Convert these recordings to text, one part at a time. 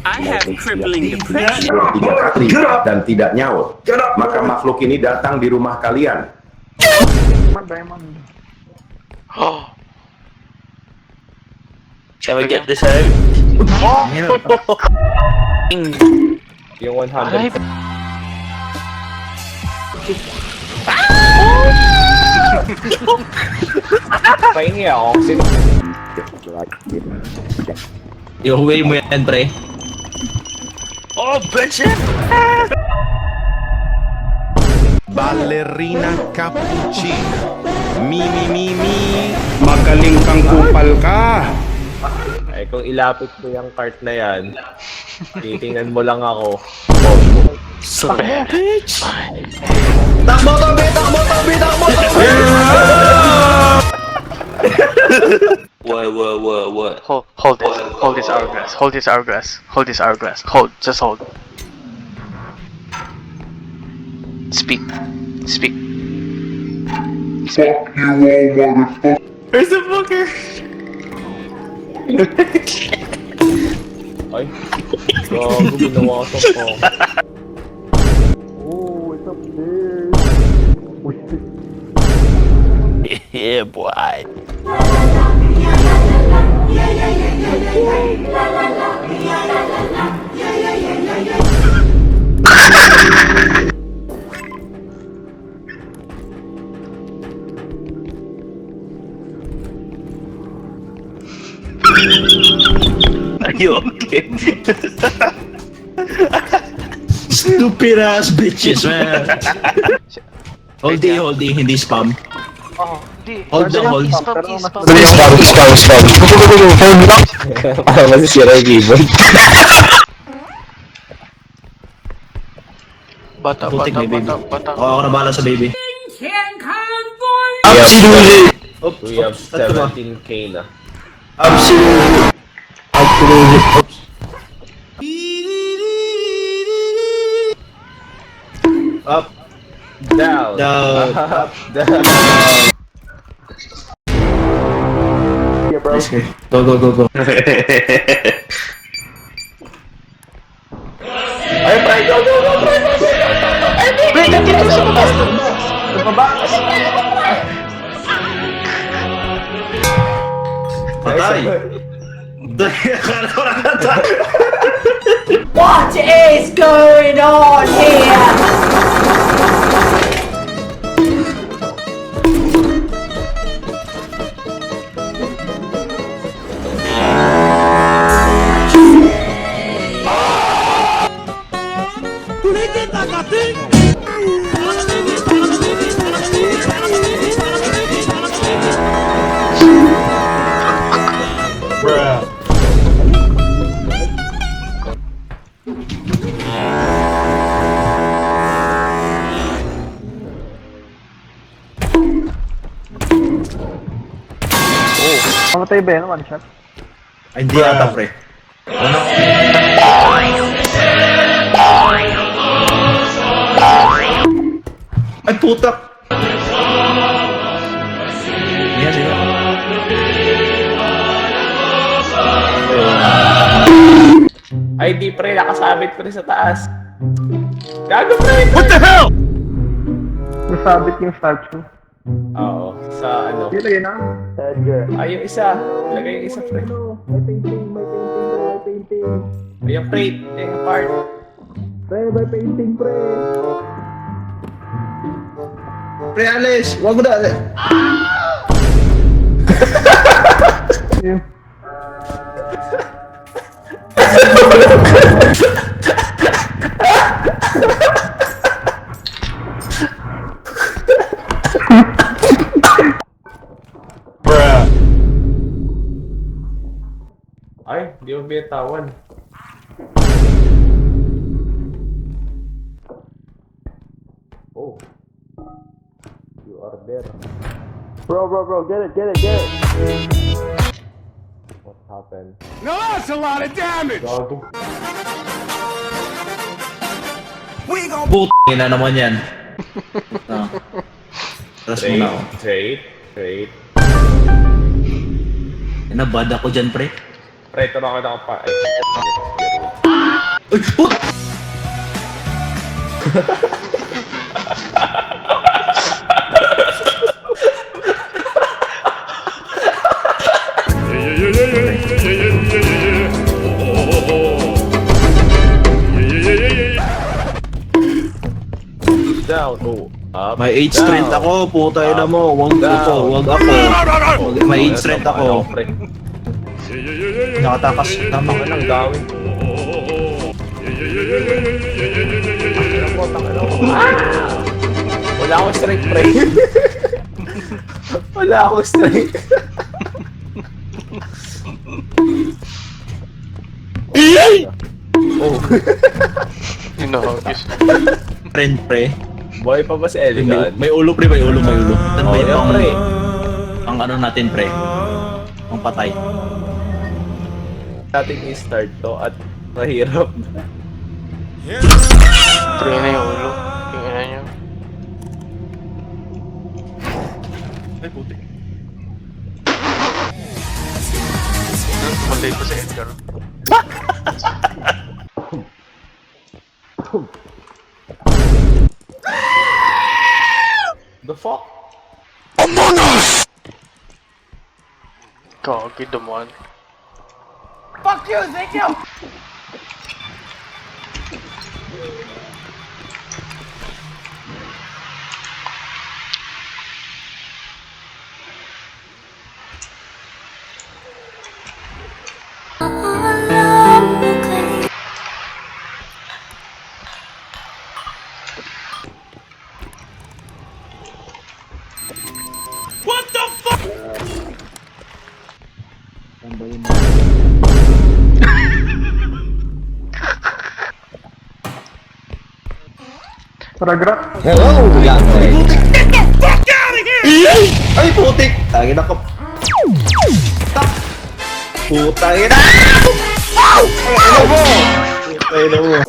I have crippling depression. 3 kali dan tidak nyaut, maka makhluk ini datang di rumah kalian. Oh. Shall we get this out? Yung 100. Pahingi ako. I-away mo yan, pre. Oh, bitch! Ballerina cappuccina. Mi. Magaling kang kupal ka. Ay, kung ilapit mo yung cart na yan, titingnan mo lang ako. Bitch! Takbo, Toby! Takbo, Toby! Takbo, Toby! What? Hold this. Hold this hourglass. Hold this hourglass. Hold this hourglass. Hold. Just hold. Speak. Speak. Speak. Where's the fucker? Ay, gago, binawasan ko. Yeah, boy. Are you okay? Stupid ass bitches, man. Hold D, hindi spam. Oh, di. Hold the hold. Spam. Para masisira yung keyboard. Bata. Ako na bahala sa baby. Absolutely. Oops, We have 17k na. Absolutely. Oops. Up, Down. down. Up, down. Okay. Go. Ay, pre, go! Wait, nandito sa baba. Patay. Akala ko nakatay. What is going on here? Pamatay ba yan? One shot? Ay, hindi ata, pre. Ano? Ay, putak! Yan, sila. Ay, di pre, nakasabit pre sa taas. Gago pre! What the hell? Nasabit yung statue. Oo, sa ano. Ilagay na. Ay, yung isa. Lagay yung isa pre. May painting. Ay, yung crate. Yung part. May painting, pre. Pre, Alice! Wag mo na! Ay, di mo bitawan. Oh. You are there. Bro, get it. What happened? Now that's a lot of damage. Gago. Puta na naman yan. Ah. Trust mo na ako. Trade. Yan Nabad ako dyan, pre. Pre, turuan ka pa. Ay, Uy, put! down. Oh, up. May 8 strength ako, puta ina mo. Wag ako, wag ako. May 8 strength ako. Pre. Nakatakas tama Tama lang gawin. Wala akong strength, pre. Wala akong strength. Oh. Hinahagis. friend, pre. Boy pa ba si Eligan? May ulo, pre, may ulo, may ulo. Ano ba Oh, yan, pre. ang ano natin, pre? Ang patay. Nating i-start to at mahirap. Pre na yung ulo. Yung ina nyo. Ay, puti. Matay pa si Edgar. The fuck? Kagi dumaan. Fuck you, thank you! Paragraph. Hello! Yan, pre. Ay, putik! Tangin ako. Tak! Putangin na! Ano mo? Putangin mo.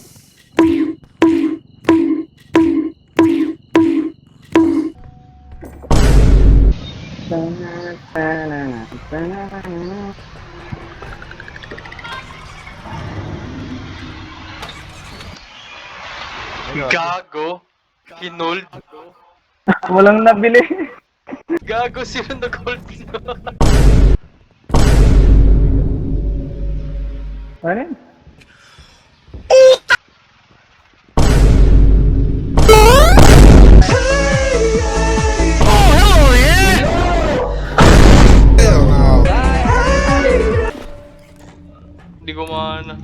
Gago. Hinold. Walang nabili. Gago sino nag-hold no? Ano yun? Hindi ko maana.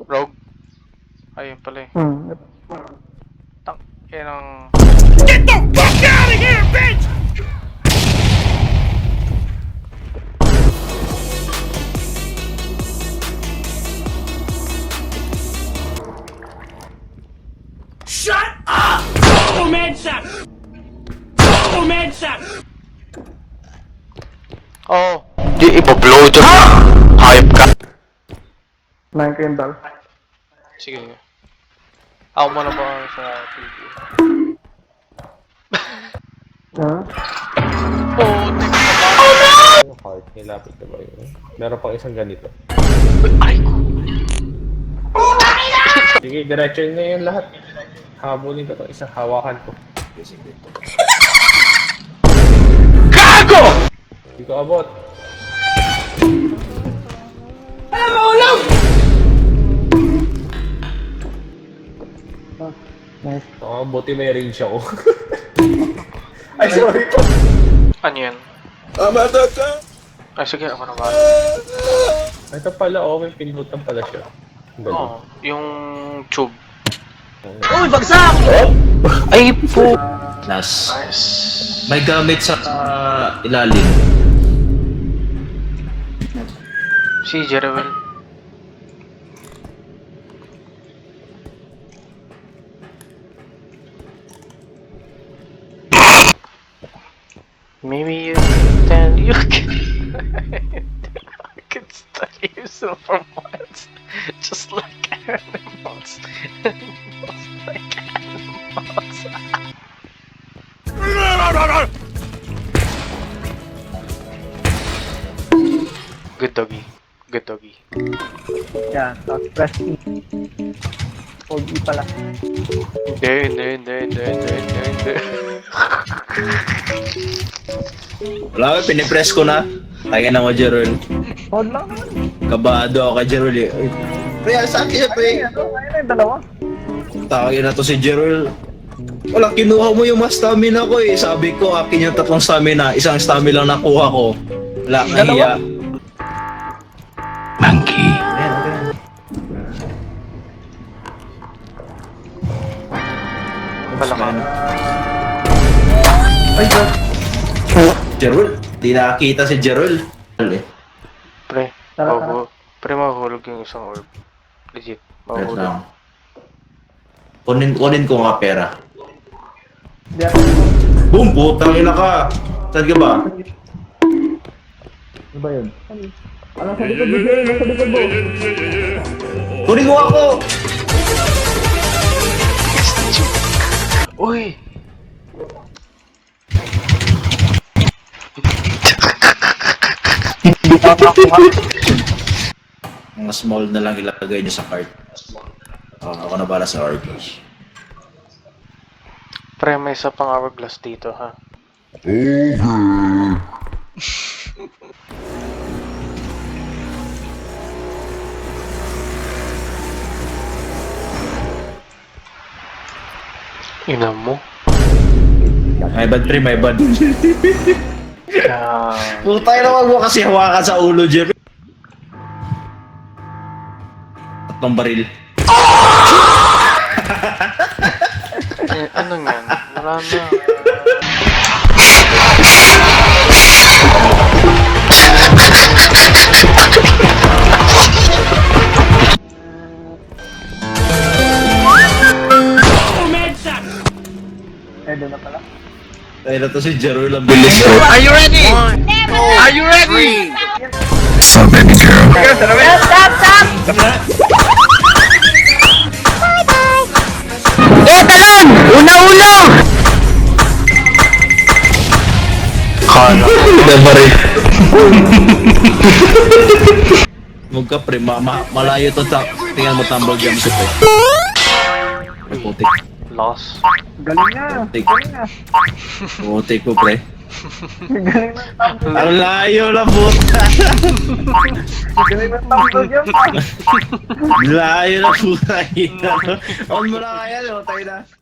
Rogue. Ayun pala eh. Tang. Yan ang... Oh, di ipa-blow dyan. Hype ka. 9 Kendall. Sige. Ako muna ba sa TV? Ha? Oh, teka ba? Yung heart, nilapit na ba yun? Meron pang isang ganito. Ay ko. Sige, diretso na yun lahat. Habulin ko itong isang hawakan ko. Gago! Hindi ko abot. Nice. Oo, buti may range ako. Ay, sorry po. Ano yan? Ay, sige, ako na ba? Ito pala, may pinutan pala siya. Oo, oh, yung tube. Uy, bagsak! Ay po! Last. Nice. May gamit sa ilalim. Si Jerewell. Maybe you can study yourself for once, just like animals. animals. Like animals. Good doggy. Good doggy. Yan, tapos press E. Hold E pala. Hindi. Wala ko, pinipress ko na. Kaya na mo, Jerol. Hold lang naman. Kabado ako kay Jerol eh. Ay, pre, sa akin siya, pre. Ano, kaya na yung dalawa. Takay na to si Jerol. Wala, kinuha mo yung mas stamina ko eh. Sabi ko, akin yung 3 stamina. Isang stamina lang nakuha ko. Wala, nahiya. Monkey. Balakan. Ay, God. Jerol? Di nakakita si Jerol. Pre, Tara. pre mahuhulog yung isang orb. Legit, Wait mahuhulog. lang. Kunin ko nga pera. Diyan. Boom! Putang ina ka! Saan ka ba? Ano ba yun? Ano sa likod mo? Nasa likod mo. Kunin mo ako! Uy! Mga small na lang ilagay niyo sa cart. Ako na bala sa RPG. Pre, may isa pang hourglass dito, ha? Ina mo? May bad pre, may bad. Ah, Putay na wag mo kasi hawakan sa ulo, Jerry. Tatlong baril. ano nga? Wala na. Eh, doon na pala. Tayo na to si Jerry lang bilis. Are you ready? Are you ready? What's up, baby girl? Huwag ka pre, malayo to sa tingnan mo tumble jump ko pre. Ay, putik. Loss. Galing na. Putik. Galing na. Putik ko pre. Galing na ang tumble. Ang layo na puta. Galing na ang tumble dyan pa. Layo na puta. On mo na kaya, tayo na.